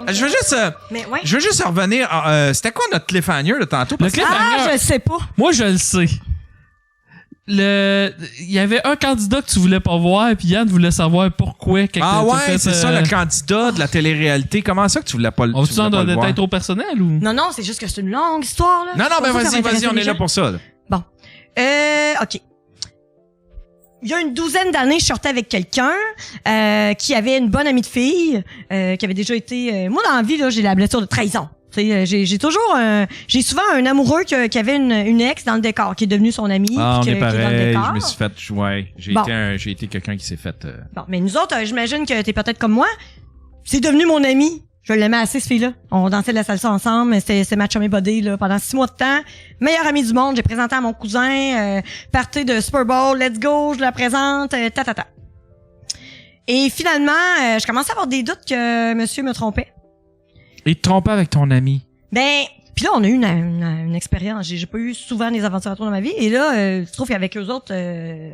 Je veux juste, ouais. je veux juste revenir. C'était quoi notre cliffhanger de tantôt? Le cliffhanger, je le sais pas. moi, je le sais. Il y avait un candidat que tu voulais pas voir, puis Yann voulait savoir pourquoi. C'est ça, le candidat de la télé-réalité. Comment ça que tu voulais pas le voir? On va-tu dans des détails trop personnels ou? Non, c'est juste que c'est une longue histoire, là. Non, ben vas-y, on est là pour ça. Là. Bon. OK. Il y a une douzaine d'années, je sortais avec quelqu'un qui avait une bonne amie de fille, qui avait déjà été... moi, dans la vie, là, j'ai la blessure de trahison. J'ai toujours j'ai souvent un amoureux qui avait une ex dans le décor qui est devenu son ami. On qui est est dans le pareil. décor. Je me suis fait jouer. J'ai été quelqu'un qui s'est fait. Bon, mais nous autres, j'imagine que t'es peut-être comme moi. C'est devenu mon ami. Je l'aimais assez, ce fille-là. On dansait de la salsa ensemble. C'était ma chummy body là, pendant 6 mois de temps. Meilleur ami du monde. J'ai présenté à mon cousin. Party de Super Bowl. Let's go. Je la présente. Et finalement, je commençais à avoir des doutes que monsieur me trompait. Il te trompait avec ton ami. Ben, puis là, on a eu une expérience. J'ai pas eu souvent des aventures à toi dans ma vie. Et là, je trouve qu'avec eux autres,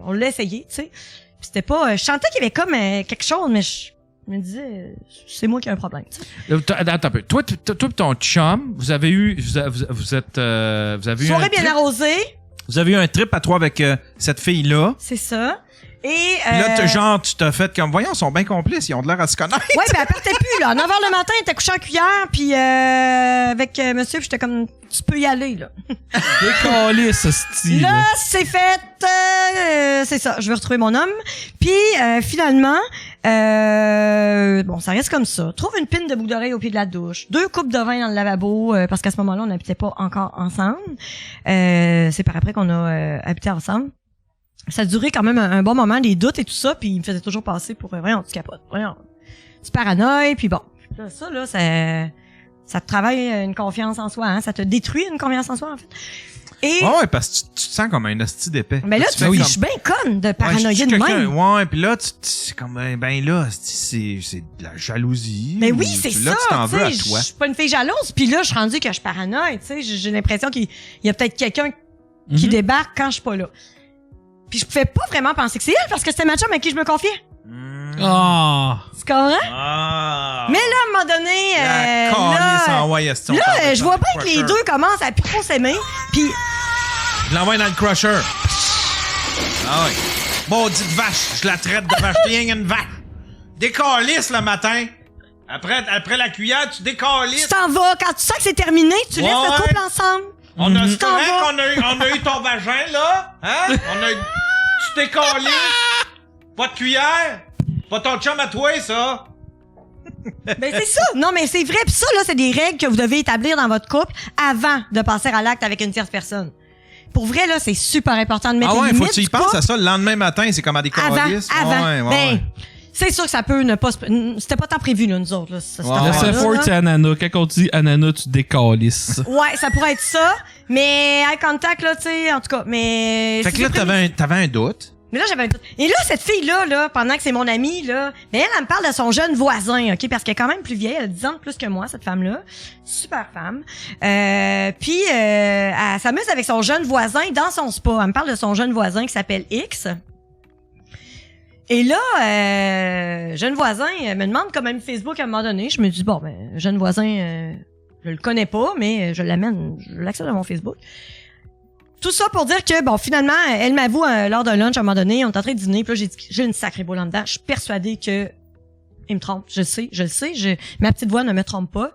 on l'a essayé, tu sais. Puis c'était pas... je sentais qu'il y avait comme quelque chose, mais je me disais, c'est moi qui ai un problème, tu sais. Attends un peu. Toi et ton chum, vous avez eu... Vous avez eu soirée bien arrosée. Vous avez eu un trip à trois avec cette fille-là. C'est ça. Et là, genre, tu t'as fait comme, voyons, ils sont bien complices, ils ont de l'air à se connaître. Ouais, ben elle partait plus, là. À 9h le matin, elle était couchée en cuillère, puis avec monsieur, puis j'étais comme, tu peux y aller, là. Décalé, ce style. Là, c'est fait, c'est ça, je vais retrouver mon homme. Puis finalement, bon, ça reste comme ça. Trouve une pine de boucle d'oreille au pied de la douche. 2 coupes de vin dans le lavabo, parce qu'à ce moment-là, on n'habitait pas encore ensemble. C'est par après qu'on a habité ensemble. Ça a duré quand même un bon moment, des doutes et tout ça, puis il me faisait toujours passer pour voyons, tu capotes, voyons, tu paranoïes, puis bon. Ça là, ça te travaille une confiance en soi, hein, ça te détruit une confiance en soi en fait. Et ouais, parce que tu te sens comme un hostie d'épais. Mais là, tu dis, je suis bien conne de paranoïer de même. Ouais, puis là, c'est comme ben là, c'est de la jalousie. Mais oui, c'est ça. Là, tu t'en veux à toi. Je suis pas une fille jalouse, puis là, je suis rendue que je paranoïe, tu sais, j'ai l'impression qu'il y a peut-être quelqu'un qui débarque quand je suis pas là. Puis je pouvais pas vraiment penser que c'est elle parce que c'était ma chum avec qui je me confiais. Tu comprends? Mais là, à un moment donné, là, je vois bien que les deux commencent à plus trop s'aimer. Puis je l'envoie dans le crusher. Ah oui. Maudite vache, je la traite de vache. T'es une vache. Décalisse le matin. Après la cuillère, tu décalisses. Tu t'en vas. Quand tu sens que c'est terminé, tu laisses le couple ensemble. On a eu ton vagin, là. Hein? Tu décalisses. Pas de cuillère. Pas ton chum à toi, ça. Ben c'est ça. Non, mais c'est vrai. Puis ça, là, c'est des règles que vous devez établir dans votre couple avant de passer à l'acte avec une tierce personne. Pour vrai, là, c'est super important de mettre des limites. Faut que tu y penses à ça le lendemain matin. C'est comme à des calisses. Avant. Ben, c'est sûr que ça peut ne pas... C'était pas tant prévu, là, nous autres. Là, le Sephora, c'est Anana. Quand on dit Anana, tu décalisses. Ouais, ça pourrait être ça. Mais eye contact, là, tu sais, en tout cas. Mais fait que là, t'avais un doute. Mais là, j'avais un doute. Et là, cette fille-là, là, pendant que c'est mon amie, là, mais elle me parle de son jeune voisin, OK? Parce qu'elle est quand même plus vieille. Elle a 10 ans de plus que moi, cette femme-là. Super femme. Puis, elle s'amuse avec son jeune voisin dans son spa. Elle me parle de son jeune voisin qui s'appelle X. Et là, jeune voisin me demande quand même Facebook à un moment donné. Je me dis, bon, ben, jeune voisin, je le connais pas, mais je l'accède à mon Facebook. Tout ça pour dire que, bon, finalement, elle m'avoue lors d'un lunch à un moment donné, on est en train de dîner, puis là, j'ai une sacrée boule en dedans. Je suis persuadée que il me trompe. Je le sais. Ma petite voix ne me trompe pas.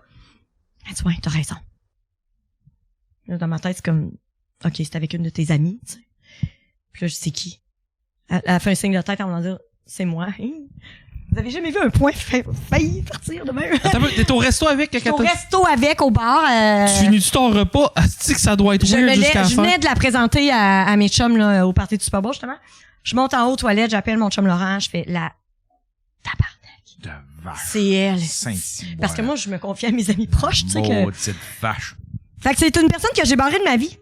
Elle dit, ouais, t'as raison. Là, dans ma tête, c'est comme, OK, c'est avec une de tes amies, tu sais. Puis là, je sais qui. Elle fait un signe de tête en me disant, c'est moi. Vous avez jamais vu un point failli partir de même? Attends, t'es au resto avec? Au resto avec, au bar. Tu finis-tu ton repas? Asti que ça doit être weird jusqu'à la fin. Je venais de la présenter à mes chums là, au party du Super Bowl, justement. Je monte en haut aux toilettes, j'appelle mon chum Laurent, je fais la tabarnak. De vache. C'est elle. Saint-Cyboire. Parce que moi, je me confie à mes amis proches, tu sais que... Maudite vache. Fait que c'est une personne que j'ai barrée de ma vie,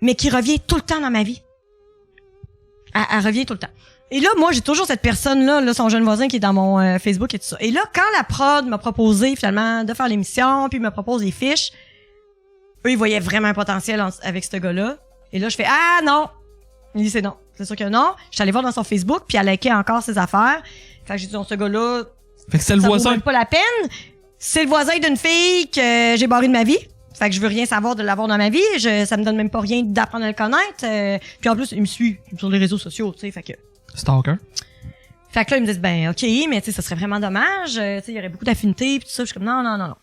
mais qui revient tout le temps dans ma vie. Elle revient tout le temps. Et là, moi, j'ai toujours cette personne-là, son jeune voisin qui est dans mon Facebook et tout ça. Et là, quand la prod m'a proposé, finalement, de faire l'émission, puis me propose des fiches, eux, ils voyaient vraiment un potentiel avec ce gars-là. Et là, je fais « Ah, non! » Il dit « C'est non. C'est sûr que non. » Je suis allée voir dans son Facebook, puis elle likait encore ses affaires. Fait que j'ai dit « Non, ce gars-là, fait que c'est le ça voisin. vaut même pas la peine. » C'est le voisin d'une fille que j'ai barré de ma vie. Fait que je veux rien savoir de l'avoir dans ma vie. Ça me donne même pas rien d'apprendre à le connaître. Puis en plus, il me suit sur les réseaux sociaux, tu sais. Fait que Stalker. Fait que là, ils me disent, ben, OK, mais tu sais, ça serait vraiment dommage. Tu sais, il y aurait beaucoup d'affinités pis tout ça. Je suis comme, non.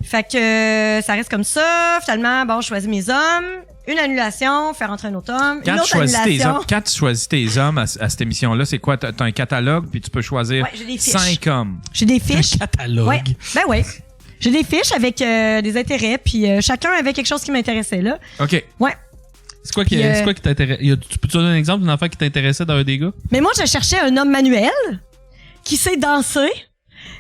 Fait que ça reste comme ça. Finalement, bon, je choisis mes hommes. Une annulation, faire entrer un autre homme. Une autre annulation. Quand tu choisis tes hommes à cette émission-là, c'est quoi? T'as un catalogue, puis tu peux choisir Ouais, j'ai des fiches. 5 hommes. J'ai des fiches. Catalogue. Ouais. Ben ouais. J'ai des fiches avec des intérêts, puis chacun avait quelque chose qui m'intéressait, là. OK. Ouais. C'est quoi qui Puis, t'intéresse? Tu peux te donner un exemple d'une affaire qui t'intéressait dans un des gars? Mais moi, je cherchais un homme manuel qui sait danser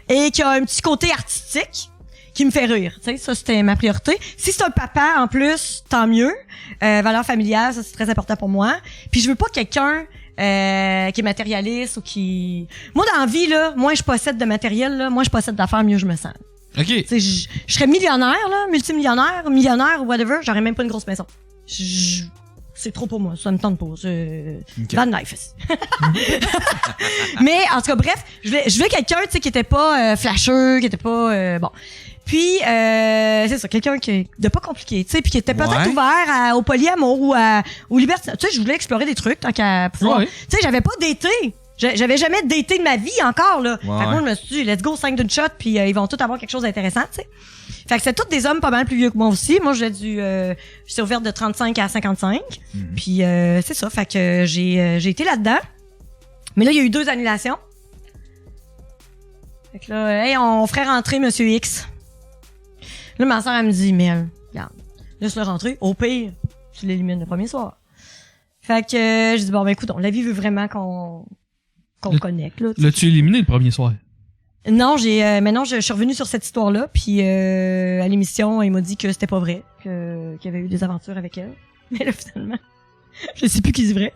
et qui a un petit côté artistique qui me fait rire. Tu sais, ça, c'était ma priorité. Si c'est un papa, en plus, tant mieux. Valeur familiale, ça, c'est très important pour moi. Puis je veux pas quelqu'un qui est matérialiste ou qui... Moi, dans la vie, là, moins je possède de matériel, là, moins je possède d'affaires, mieux je me sens. OK. Tu sais, je serais millionnaire, là, multimillionnaire, millionnaire, whatever, j'aurais même pas une grosse maison. C'est trop pour moi, ça me tente pas. C'est van life. Mais en tout cas, bref, je veux quelqu'un, tu sais, qui était pas flasheux, qui était pas bon. Puis c'est ça, quelqu'un qui de pas compliqué, tu sais, puis qui était peut-être ouvert au polyamour ou au liberté. Tu sais, je voulais explorer des trucs tant qu'à pouvoir. Ouais. Tu sais, j'avais pas daté. J'avais jamais daté de ma vie encore là. Ouais. Fait que moi je me suis dit let's go 5 d'une shot puis ils vont tous avoir quelque chose d'intéressant, tu sais. Fait que c'est tous des hommes pas mal plus vieux que moi aussi. Moi je suis ouverte de 35 à 55. Puis c'est ça, fait que j'ai été là-dedans. Mais là il y a eu 2 annulations. Fait que là hey, on ferait rentrer monsieur X. Là ma soeur elle me dit mais regarde, laisse-le rentrer, au pire, tu l'élimines le premier soir. Fait que je dis bon ben écoute, la vie veut vraiment qu'on connecte là. L'as-tu éliminé le premier soir? Non, maintenant je suis revenue sur cette histoire-là, puis à l'émission, il m'a dit que c'était pas vrai, qu'il y avait eu des aventures avec elle. Mais là finalement, je sais plus qui est vrai.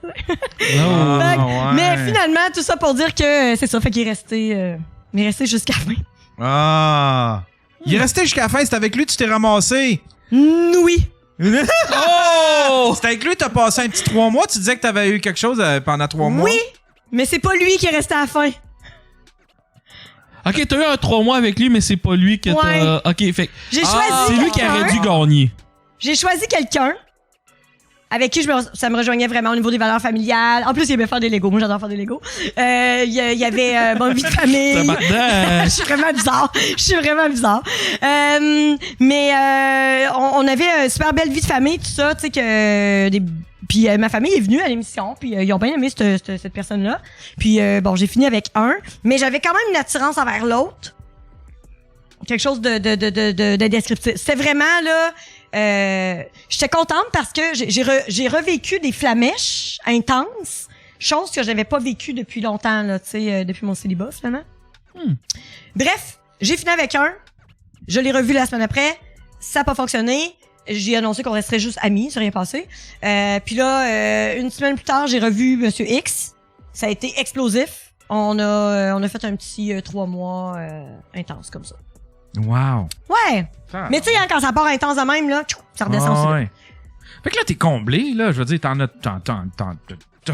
Mais finalement, tout ça pour dire que c'est ça, fait qu'il est resté jusqu'à la fin. Ah! Il est resté jusqu'à la fin, c'est avec lui que tu t'es ramassé. Oui. Oh! C'est avec lui que t'as passé un petit 3 mois, tu disais que t'avais eu quelque chose pendant 3 mois? Oui, mais c'est pas lui qui est resté à la fin. OK, t'as eu un 3 mois avec lui, mais c'est pas lui que t'as... OK, fait... J'ai choisi c'est lui qui aurait dû gagner. J'ai choisi quelqu'un avec qui ça me rejoignait vraiment au niveau des valeurs familiales. En plus, il aimait faire des Legos. Moi, j'adore faire des Legos. Il y avait bonne vie de famille. Je suis vraiment bizarre. Mais on avait une super belle vie de famille, tout ça, tu sais que puis ma famille est venue à l'émission, puis ils ont bien aimé cette personne-là. Puis bon, j'ai fini avec un, mais j'avais quand même une attirance envers l'autre. Quelque chose de descriptif. C'était vraiment là, j'étais contente parce que j'ai revécu des flamèches intenses, chose que j'avais pas vécu depuis longtemps là, tu sais, depuis mon célibat finalement. Bref, j'ai fini avec un, je l'ai revu la semaine après, ça a pas fonctionné. J'ai annoncé qu'on resterait juste amis, c'est rien passé. Puis là, une semaine plus tard, j'ai revu Monsieur X. Ça a été explosif. On a fait un petit 3 mois intense comme ça. Wow. Ouais. Mais tu sais, hein, quand ça part intense de même, là, ça redescend aussi. Ouais. Fait que là, t'es comblé, là. Je veux dire, t'as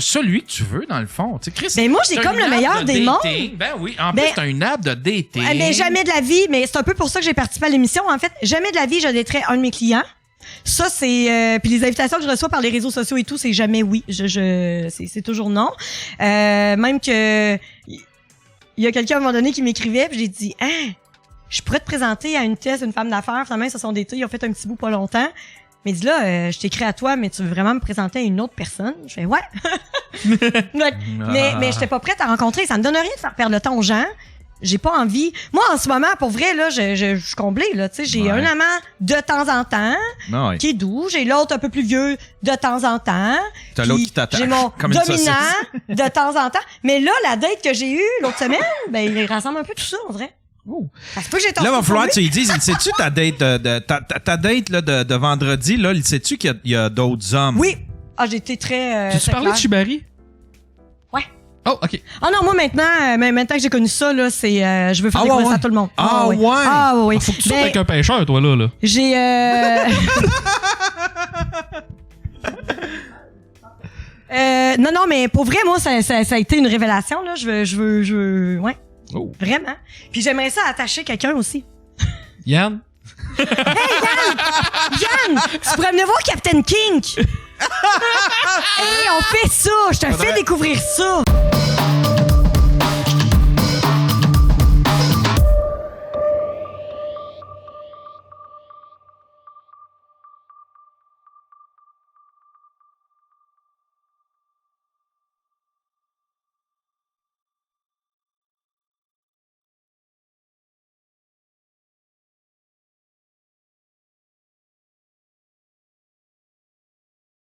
celui que tu veux, dans le fond. Tu sais, Chris. Ben moi, j'ai comme le meilleur des mondes. Ben oui. En plus, t'as une app de dating. Mais jamais de la vie, mais c'est un peu pour ça que j'ai participé à l'émission. En fait, jamais de la vie, je daterais un de mes clients. Ça, c'est... puis les invitations que je reçois par les réseaux sociaux et tout, c'est jamais oui. C'est toujours non. Même que... Il y a quelqu'un à un moment donné qui m'écrivait, puis j'ai dit « Hein, je pourrais te présenter à une femme d'affaires. Finalement, ils se sont datés, ils ont fait un petit bout pas longtemps. Mais dis là, je t'écris à toi, mais tu veux vraiment me présenter à une autre personne? » Je fais « Ouais. » Mais j'étais pas prête à rencontrer. Ça me donne rien de faire perdre le temps aux gens. J'ai pas envie. Moi, en ce moment, pour vrai, là, je suis comblée, là. Tu sais, j'ai un amant de temps en temps, qui est doux. J'ai l'autre un peu plus vieux de temps en temps. T'as l'autre qui t'attaque. J'ai mon dominant de temps en temps. Mais là, la date que j'ai eue l'autre semaine, ben, il rassemble un peu tout ça, on dirait. Oh. Parce que j'ai là, va falloir que tu lui dises, il sait-tu ta date ta date là, de vendredi, là, il sait-tu qu'il y a d'autres hommes? Oui. Ah, j'ai été très. Tu parlais de Shibari? Ouais. Oh, OK. Ah non, moi maintenant que j'ai connu ça, là, c'est je veux faire découvrir ça à tout le monde. Ah ouais. Ah oui. Faut que tu sois avec un pêcheur, toi, là. J'ai non, mais pour vrai, moi, ça a été une révélation, là. Je veux, ouais. Oh. Vraiment. Puis j'aimerais ça attacher quelqu'un aussi. Yann? Yann, tu pourrais venir voir Captain Kink. Hey, on fait ça. Je te fais découvrir ça.